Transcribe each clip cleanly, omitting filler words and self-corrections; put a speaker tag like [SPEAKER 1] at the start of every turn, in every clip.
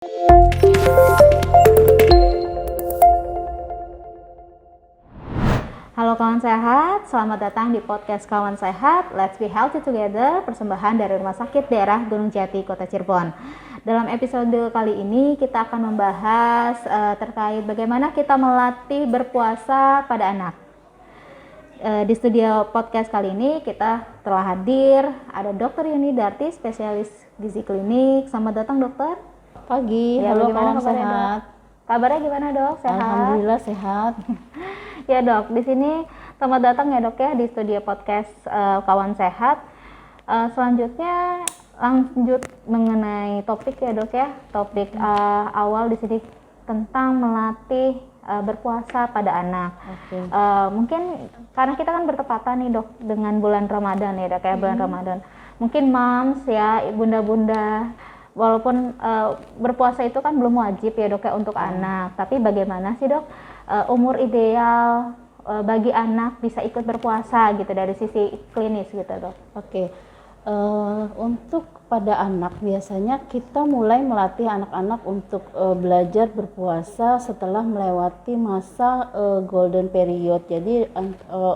[SPEAKER 1] Halo kawan sehat, selamat datang di podcast Kawan Sehat, Let's Be Healthy Together, persembahan dari Rumah Sakit Daerah Gunung Jati, Kota Cirebon. Dalam episode kali ini kita akan membahas terkait bagaimana kita melatih berpuasa pada anak. Di studio podcast kali ini kita telah hadir, ada Dr. Yuni Darti, spesialis gizi klinik. Selamat datang dokter.
[SPEAKER 2] Pagi,
[SPEAKER 1] Ya,
[SPEAKER 2] halo
[SPEAKER 1] kawan
[SPEAKER 2] sehat.
[SPEAKER 1] Kabarnya gimana dok? Sehat?
[SPEAKER 2] Alhamdulillah sehat.
[SPEAKER 1] Ya dok, di sini selamat datang ya dok ya di studio podcast Kawan Sehat. Selanjutnya lanjut mengenai topik ya dok ya. Topik awal di sini tentang melatih berpuasa pada anak.
[SPEAKER 2] Okay.
[SPEAKER 1] Mungkin karena kita kan bertepatan nih dok dengan bulan Ramadan ya dok ya, bulan Ramadan. Mungkin moms ya, bunda-bunda, walaupun berpuasa itu kan belum wajib ya dok ya untuk anak, tapi bagaimana sih dok umur ideal bagi anak bisa ikut berpuasa gitu dari sisi klinis gitu dok?
[SPEAKER 2] Oke. Untuk pada anak biasanya kita mulai melatih anak-anak untuk belajar berpuasa setelah melewati masa golden period, jadi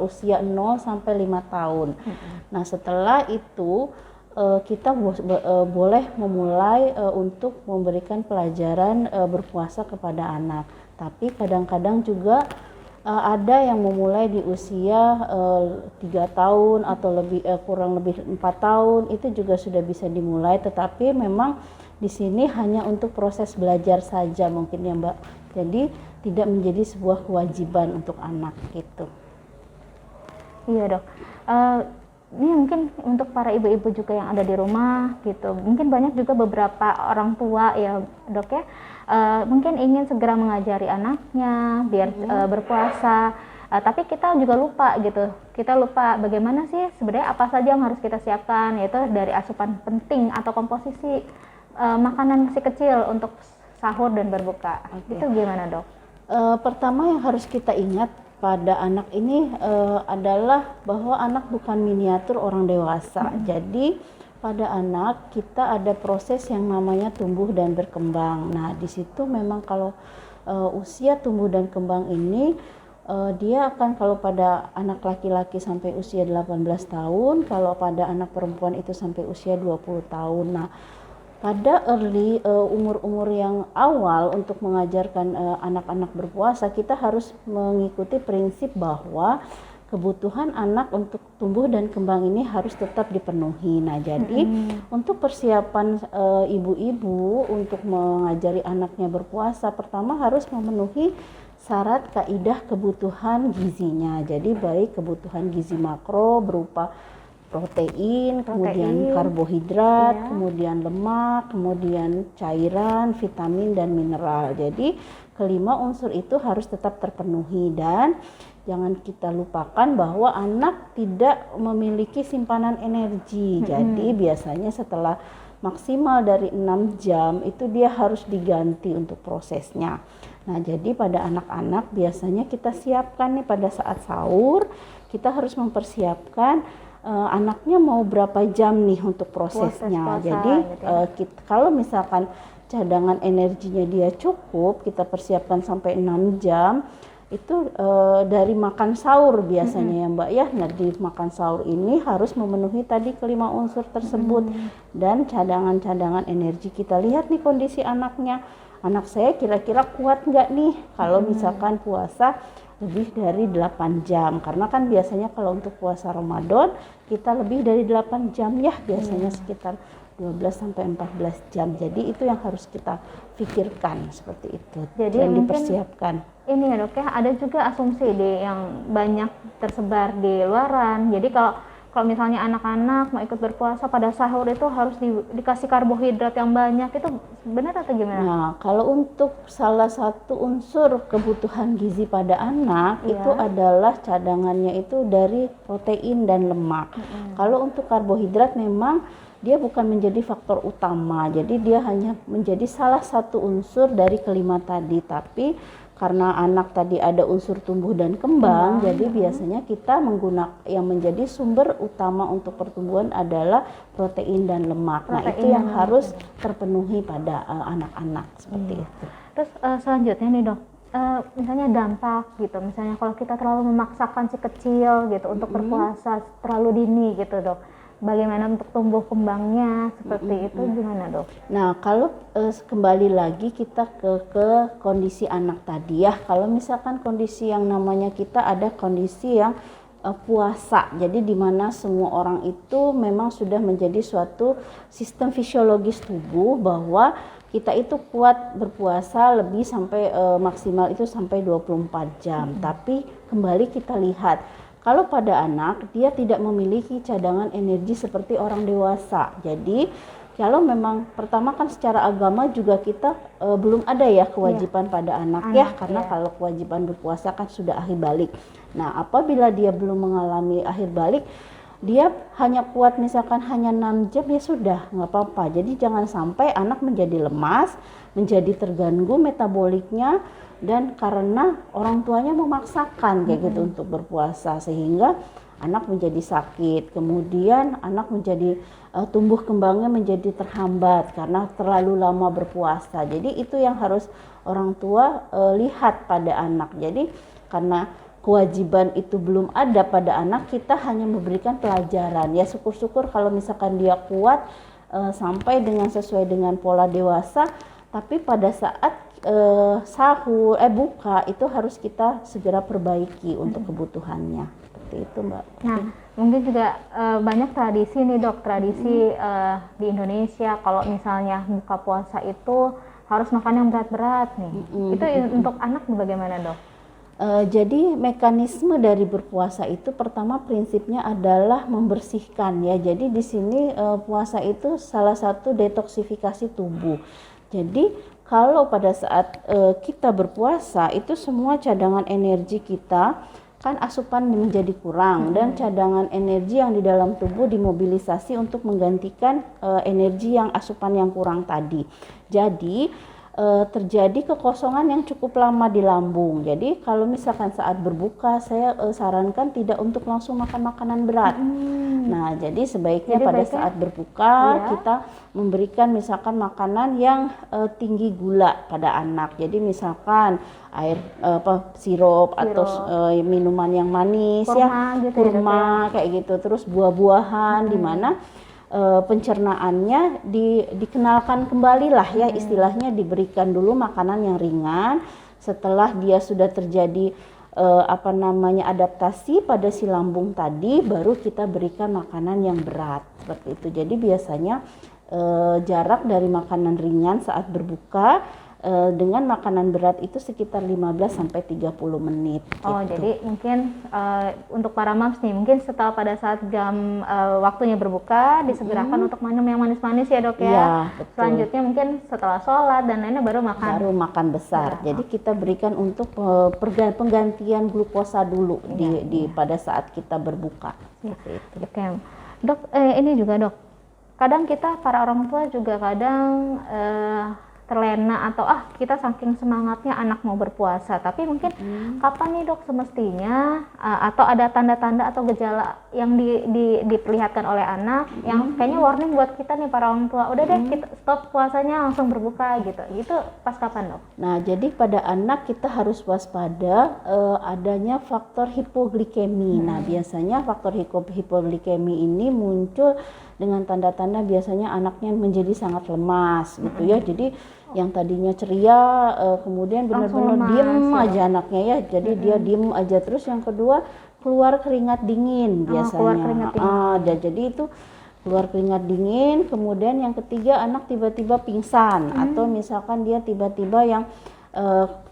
[SPEAKER 2] usia 0 sampai 5 tahun. Nah setelah itu kita boleh memulai untuk memberikan pelajaran berpuasa kepada anak. Tapi kadang-kadang juga ada yang memulai di usia 3 tahun atau kurang lebih 4 tahun, itu juga sudah bisa dimulai, tetapi memang di sini hanya untuk proses belajar saja mungkin ya Mbak. Jadi tidak menjadi sebuah kewajiban untuk anak gitu.
[SPEAKER 1] Iya dok. Ini mungkin untuk para ibu-ibu juga yang ada di rumah gitu. Mungkin banyak juga beberapa orang tua ya dok ya, mungkin ingin segera mengajari anaknya biar berpuasa, tapi kita juga lupa gitu. Kita lupa bagaimana sih sebenarnya apa saja yang harus kita siapkan, yaitu dari asupan penting atau komposisi makanan si kecil untuk sahur dan berbuka. Okay. Itu gimana dok?
[SPEAKER 2] Pertama yang harus kita ingat pada anak ini adalah bahwa anak bukan miniatur orang dewasa. Jadi pada anak kita ada proses yang namanya tumbuh dan berkembang. Nah di situ memang kalau usia tumbuh dan kembang ini dia akan, kalau pada anak laki-laki sampai usia 18 tahun, kalau pada anak perempuan itu sampai usia 20 tahun. Nah pada umur-umur yang awal untuk mengajarkan anak-anak berpuasa, kita harus mengikuti prinsip bahwa kebutuhan anak untuk tumbuh dan kembang ini harus tetap dipenuhi. Nah jadi untuk persiapan ibu-ibu untuk mengajari anaknya berpuasa, pertama harus memenuhi syarat kaidah kebutuhan gizinya. Jadi baik kebutuhan gizi makro berupa protein, kemudian karbohidrat, kemudian lemak, kemudian cairan, vitamin dan mineral. Jadi kelima unsur itu harus tetap terpenuhi, dan jangan kita lupakan bahwa anak tidak memiliki simpanan energi. Jadi biasanya setelah maksimal dari 6 jam itu dia harus diganti untuk prosesnya. Nah jadi pada anak-anak biasanya kita siapkan nih pada saat sahur, kita harus mempersiapkan anaknya mau berapa jam nih untuk prosesnya. Jadi kalau misalkan cadangan energinya dia cukup, kita persiapkan sampai 6 jam, itu dari makan sahur biasanya ya Mbak ya. Nah di makan sahur ini harus memenuhi tadi kelima unsur tersebut, dan cadangan-cadangan energi kita lihat nih kondisi anaknya. Anak saya kira-kira kuat nggak nih kalau misalkan puasa lebih dari 8 jam, karena kan biasanya kalau untuk puasa Ramadan kita lebih dari 8 jam ya, biasanya sekitar 12 sampai 14 jam. Jadi itu yang harus kita pikirkan seperti itu.
[SPEAKER 1] Jadi
[SPEAKER 2] yang dipersiapkan.
[SPEAKER 1] Ini ya dok ya, ada juga asumsi yang banyak tersebar di luaran. Jadi kalau misalnya anak-anak mau ikut berpuasa pada sahur itu harus dikasih karbohidrat yang banyak, itu benar atau gimana?
[SPEAKER 2] Nah kalau untuk salah satu unsur kebutuhan gizi pada anak itu adalah cadangannya itu dari protein dan lemak. Kalau untuk karbohidrat memang dia bukan menjadi faktor utama. Jadi dia hanya menjadi salah satu unsur dari kelima tadi. Tapi karena anak tadi ada unsur tumbuh dan kembang, jadi biasanya kita menggunakan yang menjadi sumber utama untuk pertumbuhan adalah protein dan lemak. Nah, itu yang harus terpenuhi pada anak-anak seperti itu.
[SPEAKER 1] Terus selanjutnya nih dok, misalnya dampak gitu, misalnya kalau kita terlalu memaksakan si kecil gitu untuk berpuasa terlalu dini gitu dok, bagaimana untuk tumbuh kembangnya seperti itu gimana dok?
[SPEAKER 2] Nah, kalau kembali lagi kita ke kondisi anak tadi ya, kalau misalkan kondisi yang namanya kita ada kondisi yang puasa, jadi dimana semua orang itu memang sudah menjadi suatu sistem fisiologis tubuh bahwa kita itu kuat berpuasa lebih sampai maksimal itu sampai 24 jam. Tapi kembali kita lihat, kalau pada anak dia tidak memiliki cadangan energi seperti orang dewasa. Jadi kalau memang pertama kan secara agama juga kita belum ada ya kewajiban pada anak ya, karena kalau kewajiban berpuasa kan sudah akhir balik. Nah, apabila dia belum mengalami akhir balik, dia hanya kuat misalkan hanya 6 jam ya sudah, nggak apa-apa. Jadi jangan sampai anak menjadi lemas, menjadi terganggu metaboliknya, dan karena orang tuanya memaksakan kayak gitu untuk berpuasa sehingga anak menjadi sakit, kemudian anak menjadi tumbuh kembangnya menjadi terhambat karena terlalu lama berpuasa. Jadi itu yang harus orang tua lihat pada anak. Jadi karena kewajiban itu belum ada pada anak, kita hanya memberikan pelajaran. Ya syukur-syukur kalau misalkan dia kuat sampai dengan sesuai dengan pola dewasa, tapi pada saat sahur buka itu harus kita segera perbaiki untuk kebutuhannya. Seperti itu Mbak.
[SPEAKER 1] Nah, mungkin juga banyak tradisi nih dok, tradisi di Indonesia kalau misalnya buka puasa itu harus makan yang berat-berat nih. Itu untuk anak bagaimana dok?
[SPEAKER 2] Jadi mekanisme dari berpuasa itu pertama prinsipnya adalah membersihkan ya. Jadi di sini puasa itu salah satu detoksifikasi tubuh. Jadi kalau pada saat kita berpuasa itu semua cadangan energi kita kan asupan menjadi kurang dan cadangan energi yang di dalam tubuh dimobilisasi untuk menggantikan energi yang asupan yang kurang tadi. Jadi terjadi kekosongan yang cukup lama di lambung. Jadi kalau misalkan saat berbuka saya sarankan tidak untuk langsung makan makanan berat. Nah, jadi sebaiknya pada saat berbuka kita memberikan misalkan makanan yang tinggi gula pada anak. Jadi misalkan air sirup atau minuman yang manis kurma, ya, kurma kayak gitu. Terus buah-buahan di mana pencernaannya dikenalkan kembali lah ya, istilahnya diberikan dulu makanan yang ringan. Setelah dia sudah terjadi adaptasi pada si lambung tadi, baru kita berikan makanan yang berat seperti itu. Jadi biasanya jarak dari makanan ringan saat berbuka dengan makanan berat itu sekitar 15 sampai 30 menit.
[SPEAKER 1] Oh, gitu. Jadi mungkin untuk para moms nih, mungkin setelah pada saat jam waktunya berbuka disegerakan untuk minum yang manis-manis ya dok ya.
[SPEAKER 2] Iya, betul.
[SPEAKER 1] Selanjutnya mungkin setelah sholat dan lainnya baru makan.
[SPEAKER 2] Baru makan besar. Ya. Jadi kita berikan untuk penggantian glukosa dulu di pada saat kita berbuka.
[SPEAKER 1] Ya. Itu. Oke, dok. Ini juga dok. Kadang kita para orang tua juga kadang terlena atau kita saking semangatnya anak mau berpuasa, tapi mungkin kapan nih dok semestinya atau ada tanda-tanda atau gejala yang diperlihatkan oleh anak yang kayaknya warning buat kita nih para orang tua, udah deh kita stop puasanya langsung berbuka gitu pas kapan dok?
[SPEAKER 2] Nah, jadi pada anak kita harus waspada adanya faktor hipoglikemi. Nah, biasanya faktor hipoglikemi ini muncul dengan tanda-tanda biasanya anaknya menjadi sangat lemas gitu ya. Jadi yang tadinya ceria kemudian benar-benar diem aja anaknya ya. Jadi dia diem aja. Terus yang kedua keluar keringat dingin biasanya.
[SPEAKER 1] Keluar keringat dingin.
[SPEAKER 2] Jadi itu keluar keringat dingin. Kemudian yang ketiga anak tiba-tiba pingsan atau misalkan dia tiba-tiba yang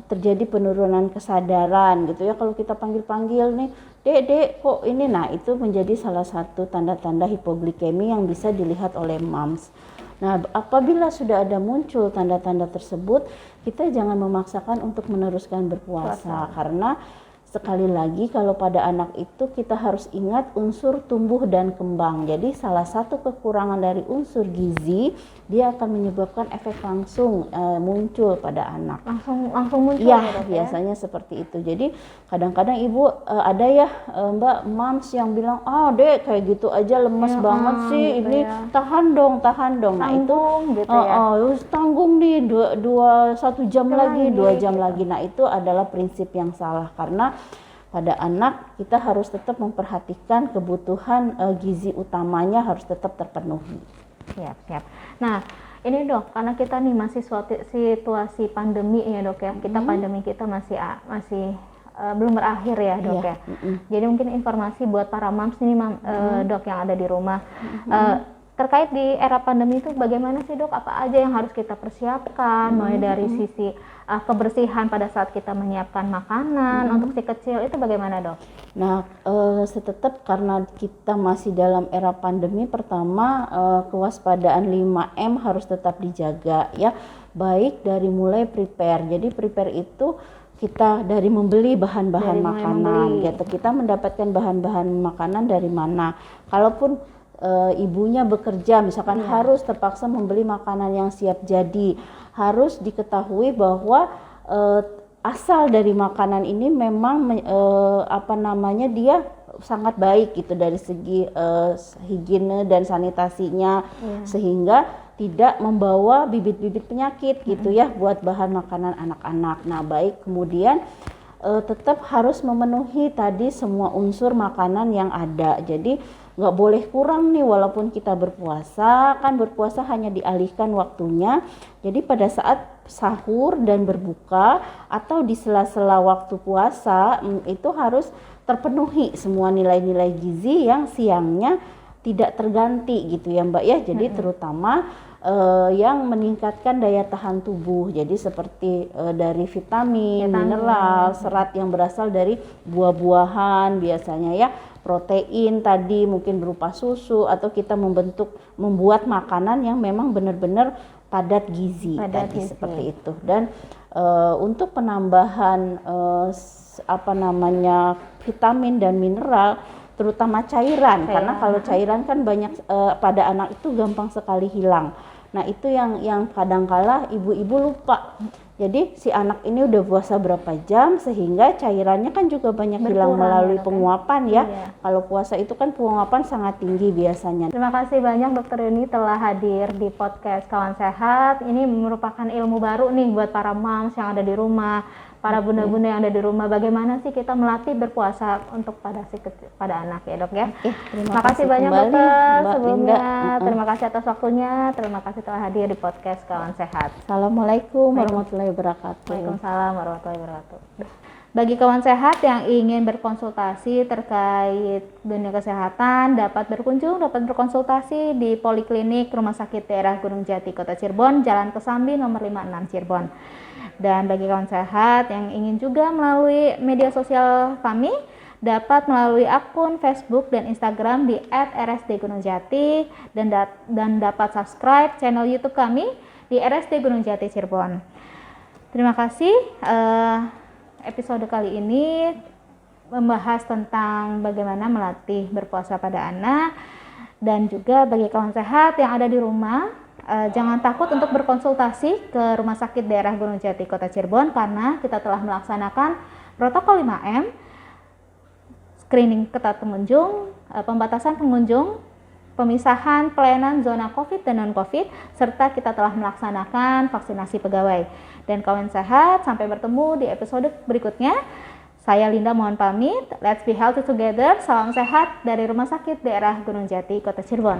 [SPEAKER 2] terjadi penurunan kesadaran gitu ya. Kalau kita panggil-panggil nih, dek kok ini, nah itu menjadi salah satu tanda-tanda hipoglikemi yang bisa dilihat oleh moms. Nah, apabila sudah ada muncul tanda-tanda tersebut, kita jangan memaksakan untuk meneruskan berpuasa karena Sekali lagi, kalau pada anak itu kita harus ingat unsur tumbuh dan kembang. Jadi salah satu kekurangan dari unsur gizi, dia akan menyebabkan efek langsung muncul pada anak.
[SPEAKER 1] Langsung muncul
[SPEAKER 2] Ya,
[SPEAKER 1] ya, Dok,
[SPEAKER 2] biasanya seperti itu. Jadi kadang-kadang ibu ada ya Mbak moms yang bilang, Dek kayak gitu aja lemes banget sih,
[SPEAKER 1] gitu
[SPEAKER 2] ini
[SPEAKER 1] ya.
[SPEAKER 2] tahan dong. Nah itu
[SPEAKER 1] Tanggung gitu ya.
[SPEAKER 2] tanggung nih 1 jam lagi, 2 jam
[SPEAKER 1] gitu.
[SPEAKER 2] lagi. Nah itu adalah prinsip yang salah, karena pada anak kita harus tetap memperhatikan kebutuhan gizi utamanya harus tetap terpenuhi.
[SPEAKER 1] Siap. Nah, ini Dok, karena kita nih masih situasi pandemi ya Dok ya. Pandemi kita masih belum berakhir ya Dok ya. Jadi mungkin informasi buat para moms nih Dok yang ada di rumah. Terkait di era pandemi itu bagaimana sih Dok? Apa aja yang harus kita persiapkan, mulai dari sisi kebersihan pada saat kita menyiapkan makanan untuk si kecil, itu bagaimana Dok?
[SPEAKER 2] Nah, tetap karena kita masih dalam era pandemi, pertama kewaspadaan 5M harus tetap dijaga ya, baik dari mulai prepare. Jadi prepare itu kita dari membeli bahan-bahan makanan gitu. Kita mendapatkan bahan-bahan makanan dari mana? Kalaupun ibunya bekerja misalkan harus terpaksa membeli makanan yang siap jadi, harus diketahui bahwa asal dari makanan ini memang dia sangat baik gitu dari segi higiene dan sanitasinya, sehingga tidak membawa bibit-bibit penyakit gitu ya buat bahan makanan anak-anak. Nah, baik, kemudian tetap harus memenuhi tadi semua unsur makanan yang ada. Jadi nggak boleh kurang nih, walaupun kita berpuasa, kan berpuasa hanya dialihkan waktunya. Jadi pada saat sahur dan berbuka atau di sela-sela waktu puasa itu harus terpenuhi semua nilai-nilai gizi yang siangnya tidak terganti gitu ya Mbak ya. Jadi terutama yang meningkatkan daya tahan tubuh. Jadi seperti dari vitamin, mineral, serat yang berasal dari buah-buahan biasanya ya, protein tadi mungkin berupa susu, atau kita membuat makanan yang memang benar-benar padat gizi seperti itu. Dan untuk penambahan vitamin dan mineral, terutama cairan. Karena kalau cairan kan banyak pada anak itu gampang sekali hilang. Nah itu yang kadang-kala ibu-ibu lupa. Jadi si anak ini udah puasa berapa jam sehingga cairannya kan juga banyak hilang melalui penguapan ya. Kalau puasa itu kan penguapan sangat tinggi biasanya.
[SPEAKER 1] Terima kasih banyak Dokter Yuni telah hadir di podcast Kawan Sehat. Ini merupakan ilmu baru nih buat para moms yang ada di rumah, para bunda-bunda yang ada di rumah. Bagaimana sih kita melatih berpuasa untuk pada anak ya Dok ya. Terima kasih banyak
[SPEAKER 2] kembali,
[SPEAKER 1] Dokter
[SPEAKER 2] Mbak
[SPEAKER 1] sebelumnya.
[SPEAKER 2] Linda.
[SPEAKER 1] Terima kasih atas waktunya. Terima kasih telah hadir di podcast Kawan Sehat.
[SPEAKER 2] Assalamualaikum warahmatullahi wabarakatuh.
[SPEAKER 1] Waalaikumsalam warahmatullahi wabarakatuh. Bagi kawan sehat yang ingin berkonsultasi terkait dunia kesehatan, dapat berkonsultasi di Poliklinik Rumah Sakit Daerah Gunung Jati Kota Cirebon, Jalan Kesambi nomor 56 Cirebon. Dan bagi kawan sehat yang ingin juga melalui media sosial kami, dapat melalui akun Facebook dan Instagram di @rsdgunungjati dan dapat subscribe channel YouTube kami di RSD Gunung Jati Cirebon. Terima kasih. Episode kali ini membahas tentang bagaimana melatih berpuasa pada anak, dan juga bagi kawan sehat yang ada di rumah, jangan takut untuk berkonsultasi ke Rumah Sakit Daerah Gunung Jati Kota Cirebon karena kita telah melaksanakan protokol 5M, screening ketat pengunjung, pembatasan pengunjung, pemisahan pelayanan zona COVID dan non-COVID, serta kita telah melaksanakan vaksinasi pegawai. Dan kawan sehat, sampai bertemu di episode berikutnya. Saya Linda mohon pamit. Let's be healthy together. Salam sehat dari Rumah Sakit Daerah Gunung Jati Kota Cirebon.